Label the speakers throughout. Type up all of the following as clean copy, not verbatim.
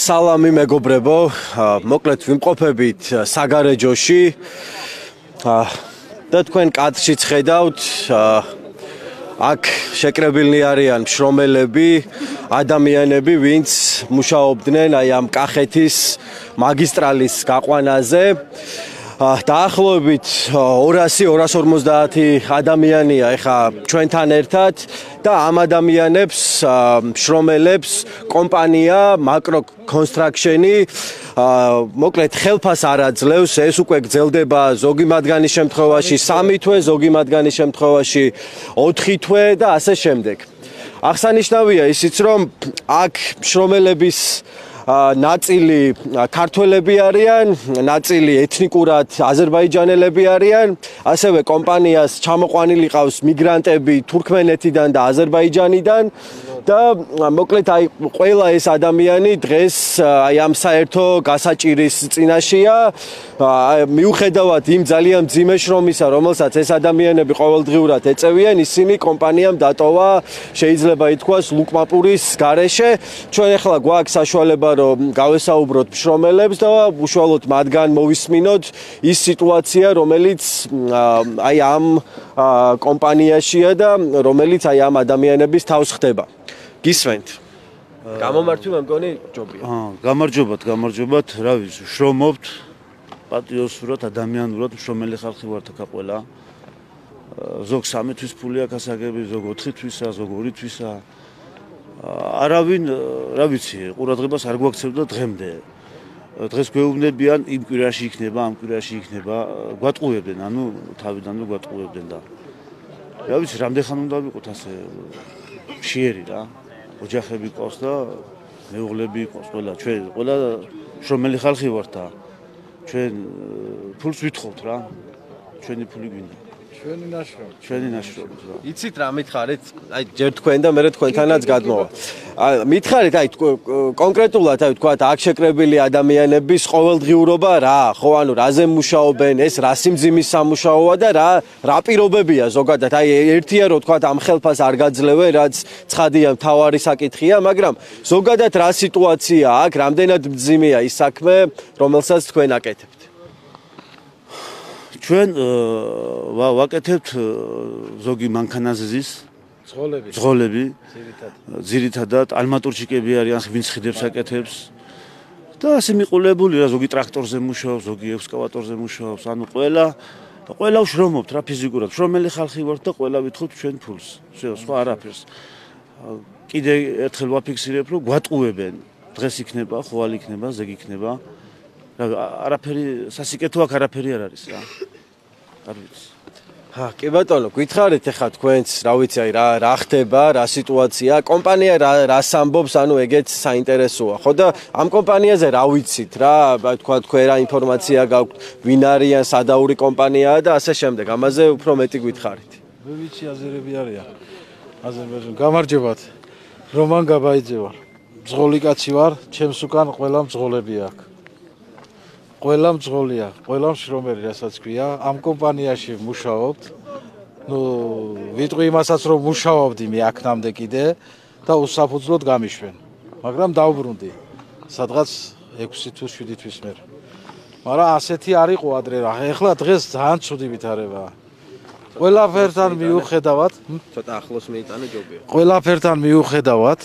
Speaker 1: სალამი მეგობრებო, მოკლედ ვიმყოფებით საგარეჯოში და თქვენ კადრშიც ხედავთ, აქ შეკრებილნი არიან მშრომელები, ადამიანები, ვინც მუშაობდნენ აი ამ კახეთის მაგისტრალის გაყვანაზე. დაახლოებით 200-250 ადამიანია ეხა ჩვენთან ერთად და ამ ადამიანებს მშრომელებს კომპანია Macro Construction-ი მოკლედ ხელფას არ აძლევს, ეს უკვე გრძელდება ზოგი მათგანის შემთხვევაში 3 თვე, ზოგი მათგანის შემთხვევაში 4 თვე და ასე შემდეგ. აღსანიშნავია ისიც, რომ აქ მშრომელების ნაწილი ქართველები არიან, ნაწილი ეთნიკურად აზერბაიჯანელები არიან, ასევე კომპანიას ჩამოყვანილი ყავს მიგრანტები თურქმენეთიდან და აზერბაიჯანიდან და მოკლედ აი ყველა ეს ადამიანი დღეს აი ამ საერთო გასაჭირის წინაშეა. მიუხედავად იმ ძალიან მძიმე შრომისა, რომელსაც ეს ადამიანები ყოველდღიურად ეწევიან, ისინი კომპანიამ დატოვა, შეიძლება ითქვას, ლუკმაპურის გარეშე. ჩვენ ახლა გვაქვს საშუალება, რომ გავესაუბროთ მშრომელებს და უშუალოდ მათგან მოვისმინოთ ის სიტუაცია, რომელიც აი ამ კომპანიაშია და რომელიც აი ამ ადამიანების თავს ხდება. გისმენთ. გამომართვი მე მგონი ჯობია.
Speaker 2: გამარჯობათ, რა ვიცი, შრომობთ პატრიოტულად, ადამიანურად, მშრომელი ხალხი ვართ აქ ყველა. ზოგ 3 თვის ფული აქვს ასაგები, ზოგ 4 თვისა, ზოგ 2 თვისა. არავინ, რა ვიცი, ყურადღებას არ გვაქცევდა დღემდე. დღეს გვეუბნებიან, იმ კვირაში იქნება, ამ კვირაში იქნება, გვატყუებდნენ, ანუ თავიდანვე გვატყუებდნენ და რა ვიცი, რამდენ ხან უნდა ვიყოთ ასე მშიერი რა. ოჯახები ყავს და მეუღლები ყავს, ყველა შრომელი ხალხი ვართ და ჩვენ ფულს ვითხოვთ რა. ჩვენი ფული გვინდა. ჩვენი ნაშრომი რა.
Speaker 1: იცით რა მითხარით? აი ჯერ თქვენ და მე თქვენთანაც გადმოვა. მითხარით აი კონკრეტულად აი თქვათ აქ შეკრებილი ადამიანების ყოველდღიურობა რა, ხო ანუ რაზე მუშაობენ, ეს რა სიმძიმის სამუშაოა და რა პირობებია ზოგადად. აი ერთია რომ თქვათ ამ ხელფას არ გაძლევენ, რაც ცხადია მთავარი საკითხია, მაგრამ ზოგადად რა სიტუაცია აქ, რამდენად მძიმეა ის საქმე, რომელსაც თქვენ აკეთებთ?
Speaker 2: ჩვენ ვაკეთებთ ზოგი მანქანაზის ძღოლები ძირითადად ალმატურჩიკები არიან, ვინც ხიდებს აკეთებს და ასე მიყოლებული რა, ზოგი ტრაქტორზე მუშაობს, ზოგი ექსკავატორზე მუშაობს, ანუ ყველა ვშრომობთ რა ფიზიკურად, შრომელი ხალხი ვართ და ყველა ვითხოვთ ჩვენ ფულს, სხვა არაფერს. კიდე ერთხელ ვაფიქსირებ, რომ გვატყუებენ, დღეს იქნება, ხვალ იქნება, ზეგ იქნება. არაფერი სასიკეთო აქ არაფერი არ არის რა. არ ვიცი.
Speaker 1: კი ბატონო, გითხარით ახლა თქვენც, რა ვიცი, აი რა ხდება, რა სიტუაცია, კომპანია რას ამბობს, ანუ ეგეც საინტერესოა, ხო და ამ კომპანიაზე რა ვიცით რა, თქვა თქვენ რა ინფორმაცია გაქვთ, ვინ არიან, სადაური კომპანიაა და ასე შემდეგ, ამაზე უფრო მეტი გითხარით.
Speaker 3: მე ვიცი აზერები არიან. აზერბაიჯანი. გამარჯობათ. რომან გაბაიძე ვარ. მძღოლი კაცი ვარ, ჩემს უკან ყველა მძღოლები აქვს. ყველა მძღოლია, ყველა მშრომელი, რასაც ქვია, ამ კომპანიაში მუშაობთ. ვიტყვი იმასაც, რომ მუშაობდი მე აქამდე კიდე და უსაფუძვლოდ გამიშვენ. მაგრამ დავბრუნდი. სადღაც 6 თუ 7 თვის მერე. მაგრამ ასეთი არ იყო ადრე რა. ეხლა დღეს ძალიან ცუდი ვითარებაა. ყველაფერთან მიუხედავად,
Speaker 1: ცოტა ახლოს მეიტანე ჯობია.
Speaker 3: ყველაფერთან მიუხედავად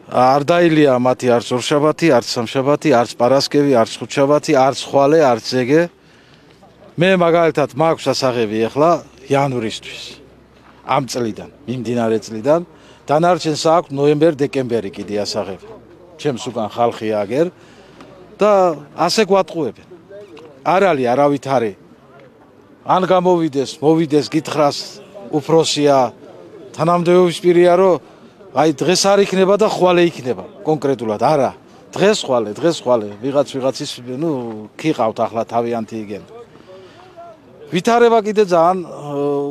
Speaker 3: არ დაილია მათი არც ორშაბათი, არც სამშაბათი, არც პარასკევი, არც ხუთშაბათი, არც ხვალე, არც ზეგე. მე მაგალითად მაქვს ასაღები ახლა იანვრისთვის. ამ წლიდან, მიმდინარე წლიდან, დანარჩენს აქვს ნოემბერ-დეკემბერი კიდე ასაღები. ჩემს უკან ხალხი აგერ და ასე გვატყუებენ. არ არის არავითარი. ან გამოვიდეს, მოვიდეს, გითხრას უფროსია, თანამდებობის პირია, რომ აი დღეს არ იქნება და ხვალე იქნება კონკრეტულად არა დღეს ხვალე ვიღაცის ქიყავთ ახლა თავიანთი იგენ ვითარება კიდე ძალიან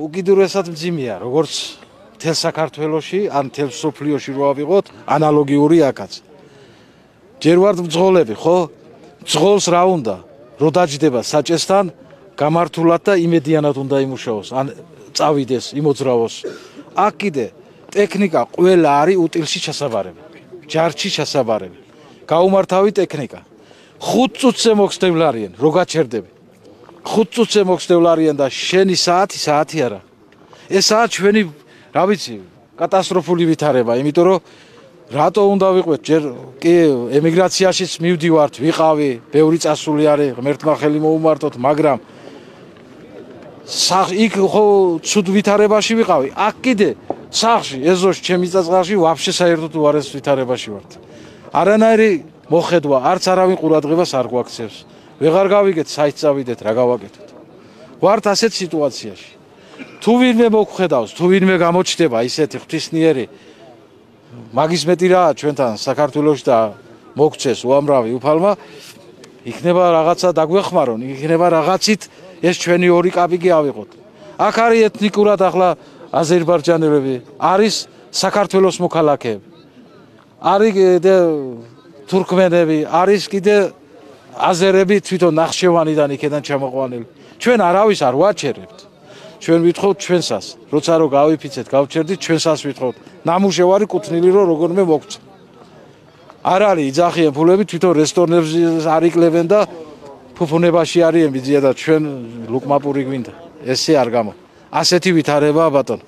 Speaker 3: უკიდურესად მძიმეა როგორც მთელ საქართველოში ან მთელ სოფლიოში რო ავიღოთ ანალოგიური აქაც ჯერ ვართ მძღოლები ხო მძღოლს რა უნდა რო დაჯდება საჭესთან გამართულად და იმედიანად უნდა იმუშაოს ან წავიდეს იმოძრავოს აქ კიდე ტექნიკა ყველა არის უტილში ჩასაბარებელი ჯარში ჩასაბარებელი გაუმართავი ტექნიკა. 5 წუთზე მოგსდევლარიან, რო გაჩერდები. 5 წუთზე მოგსდევლარიან და შენი საათი არა. ესაა ჩვენი, რა ვიცი, კატასტროფული ვითარება, იმიტომ რომ რატო უნდა ვიყვეთ, ჯერ კი ემიგრაციაშიც მივდივართ, ვიყავი, ბევრი წასული არის, ღმერთმა ხელი მოუმართოთ, მაგრამ იქ ხო ცუდ ვითარებაში ვიყავი. აქ კიდე სახში, ეზოში, ჩემი წაწყალში ვაფშე საერთოდ უარეს ვითარებაში ვართ. არანაირი მოხედვა, არც არავინ ყურადღებას არ გვაქცევს. ვეღარ გავიგეთ, საით წავიდეთ, რა გავაკეთოთ. ვართ ასეთ სიტუაციაში. თუ ვინმე მოგხედავს, თუ ვინმე გამოჩნდება ისეთი ღვთისმიერი, მაგის მეტი რა ჩვენთან საქართველოში და მოგცეს უამრავი უფალმა, იქნება რაღაცა დაგვეხმარონ, იქნება რაღაცით ეს ჩვენი ორი კაპიკი ავიღოთ. აქ არის ეთნიკურად ახლა აზერბაიჯანელები, არის საქართველოს მოქალაქეები. არის კიდე თურქმენები, არის კიდე აზერები თვითონ ნახშევანიდან იქიდან ჩამოყვანილი. ჩვენ არავის არ ვაჩერებთ. ჩვენ ვითხოვთ ჩვენსას, როცა რო გავიფიცეთ, გავჩერდით, ჩვენსას ვითხოვთ. ნამუშევარი კუთვნილი რო როგორმე მოგწა. არ არის იძახიან ფულები, თვითონ რესტორნებში არიკლებენ და ფუფუნებაში არიან ბიძია და ჩვენ ლუკმაპური გვინდა. ესე არ გამო. ასეთი ვითარებაა ბატონო.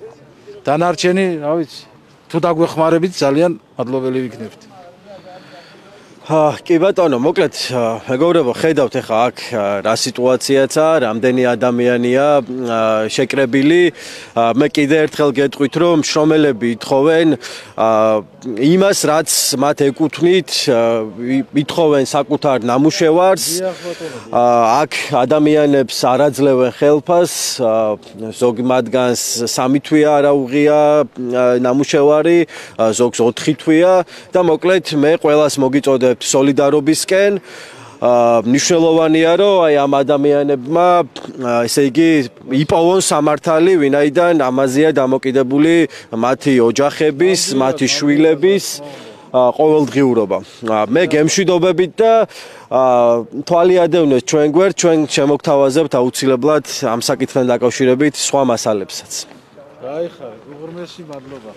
Speaker 3: დანარჩენი, რა ვიცი, თუ დაგვეხმარებით ძალიან მადლობელი ვიქნებით.
Speaker 1: კი ბატონო, მოკლედ მეგობრებო, ხედავთ ახლა აქ რა სიტუაციაცაა, რამდენი ადამიანია შეკრებილი. მე კიდე ერთხელ გეტყვით, რომ შრომელები ითხოვენ იმას, რაც მათ ეკუთვნით, ითხოვენ საკუთარ ნამუშევარს. აქ ადამიანებს არ აძლევენ ხელფას, ზოგი მათგანს 3 თვეა არ აუღია ნამუშევარი, ზოგს 4 თვეა და მოკლედ მე ყველას მოგიწოდებ სოლიდარობისკენ. მნიშვნელოვანია, რომ აი ამ ადამიანებმა, ესე იგი, იპოვონ სამართალი, ვინაიდან ამაზეა დამოკიდებული მათი ოჯახების, მათი შვილების ყოველდღიურობა. მე გემშვიდობებით და თვალი ადევნეთ ჩვენ გვერდ, ჩვენ შემოგთავაზებთ აუცილებლად ამ საკითხთან დაკავშირებით სხვა მასალებსაც.
Speaker 3: გაიხარე, უღრმესი მადლობა.